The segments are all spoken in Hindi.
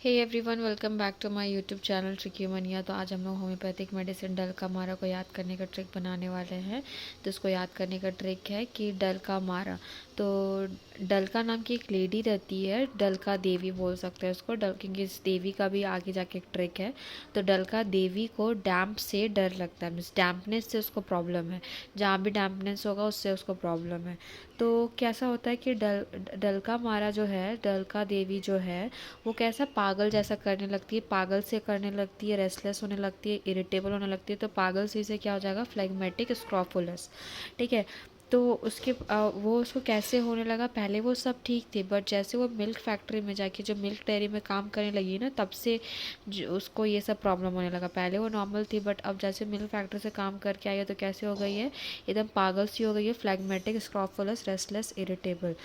Hey everyone, welcome back to my YouTube channel tricky mania. तो आज हम लोग होम्योपैथिक मेडिसिन डल का मारा को याद करने का ट्रिक बनाने वाले हैं। तो इसको याद करने का ट्रिक है कि डल का मारा। तो डल का नाम की एक लेडी रहती है, डल का देवी बोल सकते हैं उसको, डल क्योंकि इस देवी का भी आगे जाके एक ट्रिक है। तो डल का देवी को डैम्प से डर लगता है, मीन्स डैम्पनेस से उसको प्रॉब्लम है। जहाँ भी डैम्पनेस होगा उससे उसको प्रॉब्लम है। तो कैसा होता है कि डल का मारा जो है, डल का देवी जो है, वो कैसा पागल जैसा करने लगती है, पागल से करने लगती है, रेस्टलेस होने लगती है, इरिटेबल होने लगती है। तो पागल से क्या हो जाएगा, फ्लेगमेटिक स्क्रोफुलस। ठीक है। तो उसके वो उसको कैसे होने लगा, पहले वो सब ठीक थी, बट जैसे वो मिल्क फैक्ट्री में जाके जो मिल्क डेयरी में काम करने लगी ना, तब से उसको ये सब प्रॉब्लम होने लगा। पहले वो नॉर्मल थी, बट अब जैसे मिल्क फैक्ट्री से काम करके आई है तो कैसे हो गई है, एकदम पागल सी हो गई है, फ्लैग्मेटिक स्क्रोफुलस, रेस्टलेस, इरिटेबल।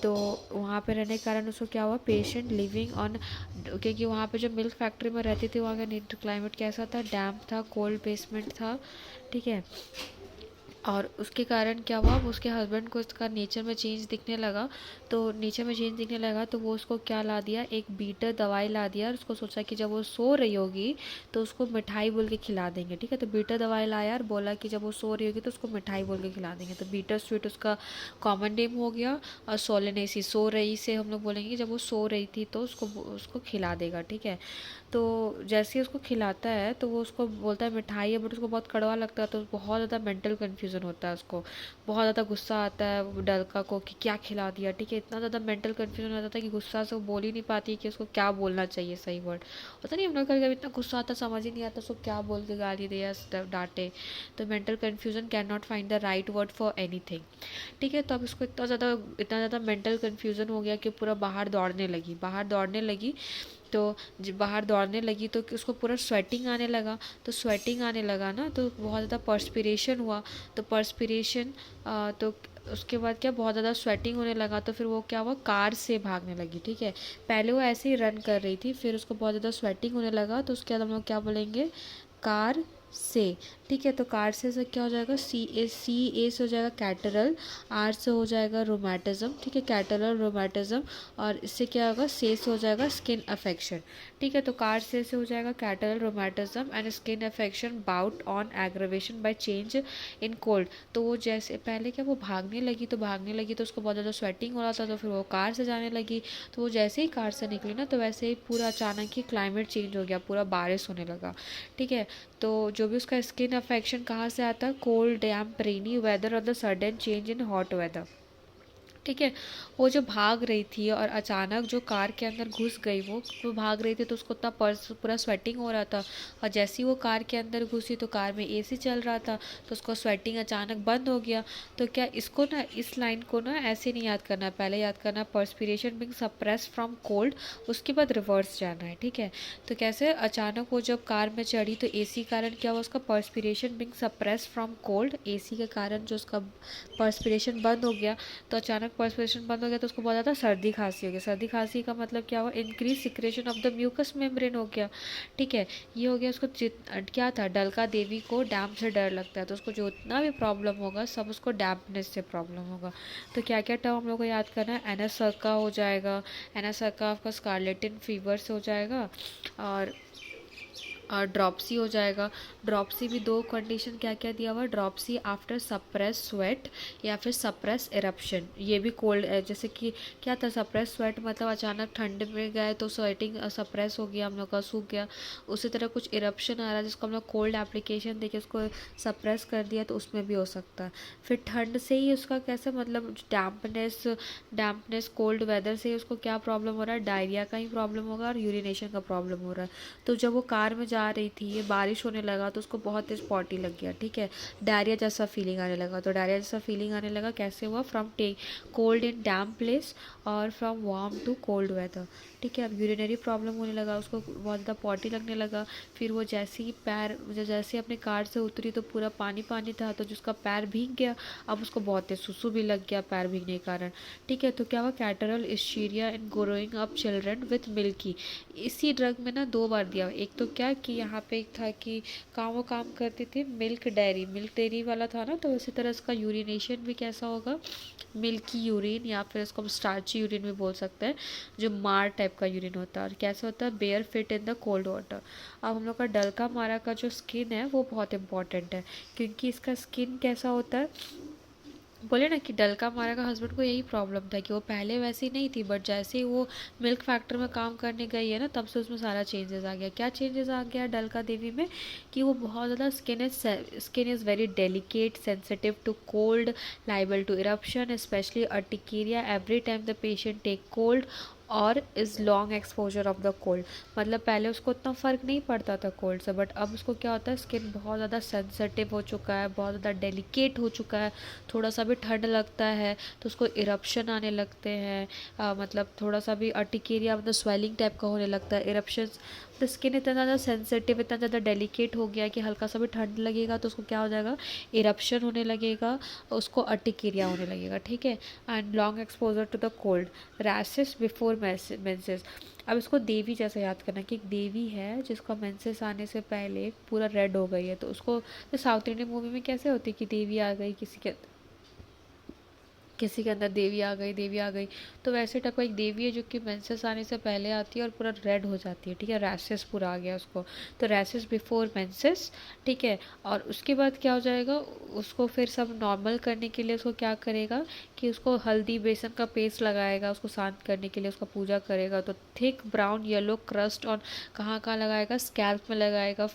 तो वहाँ पे रहने के कारण उसको क्या हुआ, पेशेंट लिविंग ऑन, क्योंकि वहाँ पे जो मिल्क फैक्ट्री में रहती थी वहाँ का क्लाइमेट कैसा था, डैम्प था, कोल्ड बेसमेंट था। ठीक है। और उसके कारण क्या हुआ, उसके हस्बैंड को इसका नेचर में चेंज दिखने लगा। तो नेचर में चेंज दिखने लगा तो वो उसको क्या ला दिया, एक बीटर दवाई ला दिया, और उसको सोचा कि जब वो सो रही होगी तो उसको मिठाई बोल के खिला देंगे। ठीक है। तो बीटर दवाई लाया और बोला कि जब वो सो रही होगी तो उसको मिठाई बोल के खिला देंगे। तो बीटर स्वीट उसका कॉमन नेम हो गया। और सोलेनेसी, सो रही से हम लोग बोलेंगे जब वो सो रही थी तो उसको उसको खिला देगा। ठीक है। तो जैसे ही उसको खिलाता है तो वो उसको बोलता है मिठाई है, बट उसको बहुत कड़वा लगता है, तो बहुत ज़्यादा मेंटल कन्फ्यूज़न होता है उसको। बहुत ज़्यादा गुस्सा आता है वो डलका को कि क्या खिला दिया। ठीक है। इतना ज़्यादा मेंटल कन्फ्यूजन होता था कि गुस्सा से वो बोल ही नहीं पाती कि उसको क्या बोलना चाहिए सही वर्ड। होता नहीं, हम लोग कभी कभी इतना गुस्सा आता, समझ ही नहीं आता उसको क्या बोल के गाली दे या डांटे। तो mental confusion can not find the right word for anything. ठीक है। तो अब इसको इतना ज़्यादा मेंटल कन्फ्यूज़न हो गया कि पूरा बाहर दौड़ने लगी। तो जब बाहर दौड़ने लगी तो उसको पूरा स्वेटिंग आने लगा। तो स्वेटिंग आने लगा ना, तो बहुत ज़्यादा पर्सपिरेशन हुआ। तो पर्सपिरेशन, तो उसके बाद क्या, बहुत ज़्यादा स्वेटिंग होने लगा। तो फिर वो क्या हुआ, कार से भागने लगी। ठीक है। पहले वो ऐसे ही रन कर रही थी, फिर उसको बहुत ज़्यादा स्वेटिंग होने लगा, तो उसके बाद हम लोग क्या बोलेंगे, कार से। ठीक है। तो कार से क्या हो जाएगा, सी ए से हो जाएगा कैटरल, आर से हो जाएगा रोमैटिज्म। ठीक है। कैटरल रोमैटिज्म। और इससे क्या होगा, से हो जाएगा स्किन अफेक्शन। ठीक है। तो कार से हो जाएगा catarrhal rheumatism and skin affection bout on aggravation by change in cold. तो वो जैसे पहले क्या, वो भागने लगी तो उसको बहुत ज़्यादा स्वेटिंग हो रहा था, तो फिर वो कार से जाने लगी। तो वो जैसे ही कार से निकली ना, तो वैसे ही पूरा अचानक ही क्लाइमेट चेंज हो गया, पूरा बारिश होने लगा। ठीक है। तो जो भी उसका स्किन अफेक्शन कहाँ से आता है, कोल्ड, डैम्प, रेनी वेदर और the sudden change in hot weather. ठीक है। वो जो भाग रही थी और अचानक जो कार के अंदर घुस गई, वो भाग रही थी तो उसको इतना पर्स पूरा स्वेटिंग हो रहा था। और जैसे ही वो कार के अंदर घुसी तो कार में एसी चल रहा था, तो उसको स्वेटिंग अचानक बंद हो गया। तो क्या इसको ना, इस लाइन को ना ऐसे नहीं याद करना, पहले याद करना perspiration being suppress from cold, उसके बाद रिवर्स जाना है। ठीक है। तो कैसे, अचानक वो जब कार में चढ़ी तो एसी कारण क्या हुआ, उसका perspiration being suppress from cold, AC के कारण जो उसका पर्सपिरेशन बंद हो गया। तो अचानक पर्सपिरेशन बंद हो गया तो उसको बहुत ज़्यादा सर्दी खांसी हो गया। सर्दी खांसी का मतलब क्या हुआ, increase secretion of the mucus membrane हो गया। ठीक है। ये हो गया उसको क्या था, डलका देवी को डैम्प से डर लगता है, तो उसको जो इतना भी प्रॉब्लम होगा सब उसको डैम्पनेस से प्रॉब्लम होगा। तो क्या क्या टर्म हम लोग को याद करना है, एनासर्का हो जाएगा, एनासर्का आपका स्कारलेटिन फीवर से हो जाएगा, और ड्रॉपसी हो जाएगा। ड्रॉपसी भी दो कंडीशन क्या क्या दिया हुआ, ड्रॉपसी आफ्टर सप्रेस स्वेट या फिर सप्रेस इरप्शन। ये भी कोल्ड, जैसे कि क्या था, सप्रेस स्वेट मतलब अचानक ठंड में गए तो स्वेटिंग सप्रेस हो गया, हम लोग का सूख गया। उसी तरह कुछ इरप्शन आ रहा है जिसको हम लोग कोल्ड एप्लीकेशन देके उसको सप्रेस कर दिया, तो उसमें भी हो सकता है। फिर ठंड से ही उसका कैसे, मतलब डैम्पनेस, कोल्ड वेदर से ही उसको क्या प्रॉब्लम हो रहा है, डायरिया का ही प्रॉब्लम होगा और यूरिनेशन का प्रॉब्लम हो रहा है। तो जब वो कार में जा रही थी, ये बारिश होने लगा तो उसको बहुत तेज पॉटी लग गया। ठीक है। डायरिया जैसा फीलिंग आने लगा। तो डायरिया जैसा फीलिंग आने लगा कैसे हुआ, from take cold in damp place और from warm to cold weather. ठीक है। अब यूरिनरी प्रॉब्लम होने लगा, उसको बहुत ज़्यादा पॉटी लगने लगा। फिर वो जैसे ही जैसे अपने कार से उतरी तो पूरा पानी पानी था, तो जिसका पैर भीग गया। अब उसको बहुत तेज सुसु भी लग गया पैर भीगने के कारण। ठीक है। तो क्या हुआ, catarrhal ischuria in growing up children with milky. इसी ड्रग में ना दो बार दिया, एक तो क्या कि कि यहाँ पे एक था कि वो काम करती थी मिल्क डेयरी वाला था ना, तो उसी तरह इसका यूरिनेशन भी कैसा होगा, मिल्की यूरिन, या फिर इसको हम स्टार्ची यूरिन भी बोल सकते हैं, जो मार टाइप का यूरिन होता है। और कैसे होता है, bare feet in the cold water. अब हम लोग का डलका मारा का जो स्किन है वो बहुत इंपॉर्टेंट है, क्योंकि इसका स्किन कैसा होता है, बोले ना कि डलका मारा का हस्बैंड को यही प्रॉब्लम था कि वो पहले वैसी नहीं थी, बट जैसे ही वो मिल्क फैक्ट्री में काम करने गई है ना, तब से उसमें सारा चेंजेस आ गया। क्या चेंजेस आ गया डलका देवी में, कि वो बहुत ज़्यादा skin is very delicate, sensitive to cold, liable to eruption, specially urticaria every time the patient take cold और is long exposure of the cold. मतलब पहले उसको उतना फ़र्क नहीं पड़ता था कोल्ड से, बट अब उसको क्या होता है, स्किन बहुत ज़्यादा सेंसिटिव हो चुका है, बहुत ज़्यादा डेलिकेट हो चुका है। थोड़ा सा भी ठंड लगता है तो उसको इरप्शन आने लगते हैं, मतलब थोड़ा सा भी अर्टिकेरिया मतलब स्वेलिंग टाइप का होने लगता है, इरप्शंस। तो स्किन इतना ज़्यादा सेंसिटिव, इतना ज़्यादा डेलिकेट हो गया कि हल्का सा भी ठंड लगेगा तो उसको क्या हो जाएगा, इरप्शन होने लगेगा, उसको अर्टिकेरिया होने लगेगा, ठीक है। And long exposure to the cold, rashes before menses. अब इसको देवी जैसे याद करना कि एक देवी है जिसका मेंसेस आने से पहले पूरा रेड हो गई है, तो उसको, तो साउथ इंडियन मूवी में कैसे होती है कि देवी आ गई किसी के अंदर देवी आ गई, तो वैसे टाइप का एक देवी है जो कि मेंसेस आने से पहले आती है और पूरा रेड हो जाती है, ठीक है, रैशेस पूरा आ गया उसको, तो रैशेस बिफोर मेंसेस, ठीक है। और उसके बाद क्या हो जाएगा, उसको फिर सब नॉर्मल करने के लिए उसको क्या करेगा कि उसको हल्दी बेसन का पेस्ट लगाएगा, उसको शांत करने के लिए उसका पूजा करेगा, तो thick brown yellow crust on, कहाँ कहाँ लगाएगा, स्कैल्प में लगाएगा,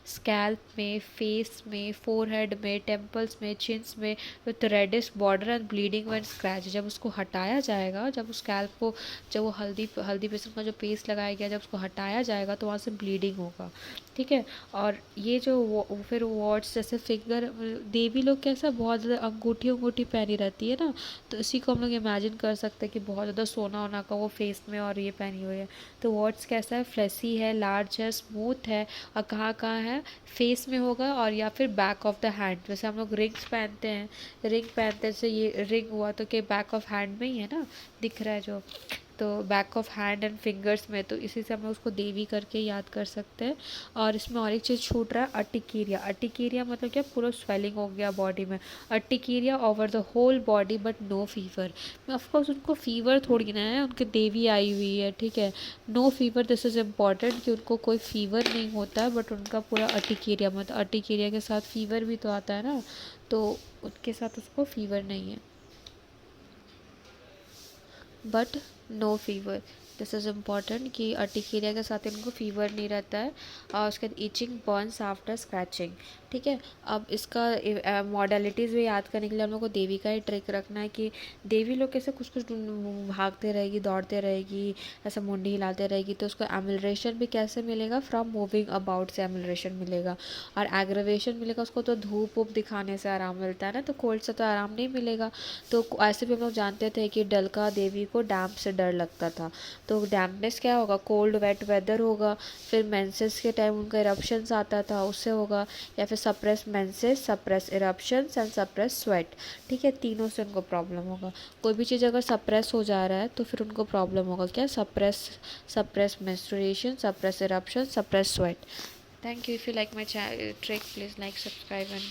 स्कैल्प में, फेस में, फोरहेड में, टेम्पल्स में, चिन्स में, with reddish border and bleeding when scratch. जब उसको हटाया जाएगा, जब उस स्कैल्प को, जब वो हल्दी बेसन का जो पेस्ट लगाया गया, जब उसको हटाया जाएगा तो वहाँ से ब्लीडिंग होगा, ठीक है। और ये जो फिर वर्ड्स जैसे फिंगर, देवी लोग कैसा बहुत ज़्यादा अंगूठी पहनी रहती है ना, तो इसी को हम लोग इमेजिन कर सकते हैं कि बहुत ज़्यादा सोना वोना का वो फेस में और ये पहनी हुई है। तो वर्ड्स कैसा है, फ्लेसी है, लार्ज है, स्मूथ है, और कहाँ कहाँ है, फेस में होगा और या फिर बैक ऑफ द हैंड। जैसे हम लोग रिंग्स पहनते हैं, जैसे ये रिंग हुआ तो क्या बैक ऑफ हैंड में ही है ना, दिख रहा है जो, तो back of hand and fingers में, तो इसी से हम लोग उसको देवी करके याद कर सकते हैं। और इसमें और एक चीज़ छूट रहा है, अर्टिकेरिया मतलब क्या, पूरा स्वेलिंग हो गया बॉडी में, urticaria over the whole body but no fever. Of course उनको फीवर थोड़ी ना है, उनकी देवी आई हुई है, ठीक है, no fever, this is important कि उनको कोई फीवर नहीं होता है, बट उनका पूरा अर्टिकेरिया, मतलब अर्टिकेरिया के साथ फीवर भी तो आता है ना, तो उनके साथ उसको फीवर नहीं है, but no fever, this is important कि अर्टिकेरिया के साथ इनको फीवर नहीं रहता है। और उसके बाद ईचिंग बर्न्स आफ्टर स्क्रैचिंग, ठीक है। अब इसका मॉडलिटीज़ भी याद करने के लिए हम लोग को देवी का ही ट्रिक रखना है कि देवी लोग कैसे कुछ कुछ भागते रहेगी, दौड़ते रहेगी, ऐसे मुंडी हिलाते रहेगी, तो उसको एमिलरेशन भी कैसे मिलेगा, फ्रॉम मूविंग अबाउट से एमिलरेशन मिलेगा। और एग्रेवेशन मिलेगा उसको, तो धूप वूप दिखाने से आराम मिलता है ना, तो कोल्ड से तो आराम नहीं मिलेगा। तो ऐसे भी हम लोग जानते थे कि डलका देवी को डैम्प से डर लगता था, तो डैम्पनेस क्या होगा, कोल्ड वेट वेदर होगा, फिर मेंसेस के टाइम उनका इरप्शंस आता था उससे होगा, या फिर suppress menses, suppress eruptions and suppress sweat, ठीक है, तीनों से उनको प्रॉब्लम होगा। कोई भी चीज़ अगर सप्रेस हो जा रहा है तो फिर उनको प्रॉब्लम होगा, क्या, suppress menstruation, suppress eruption, suppress sweat. Thank you. If you like my trick, please like, subscribe and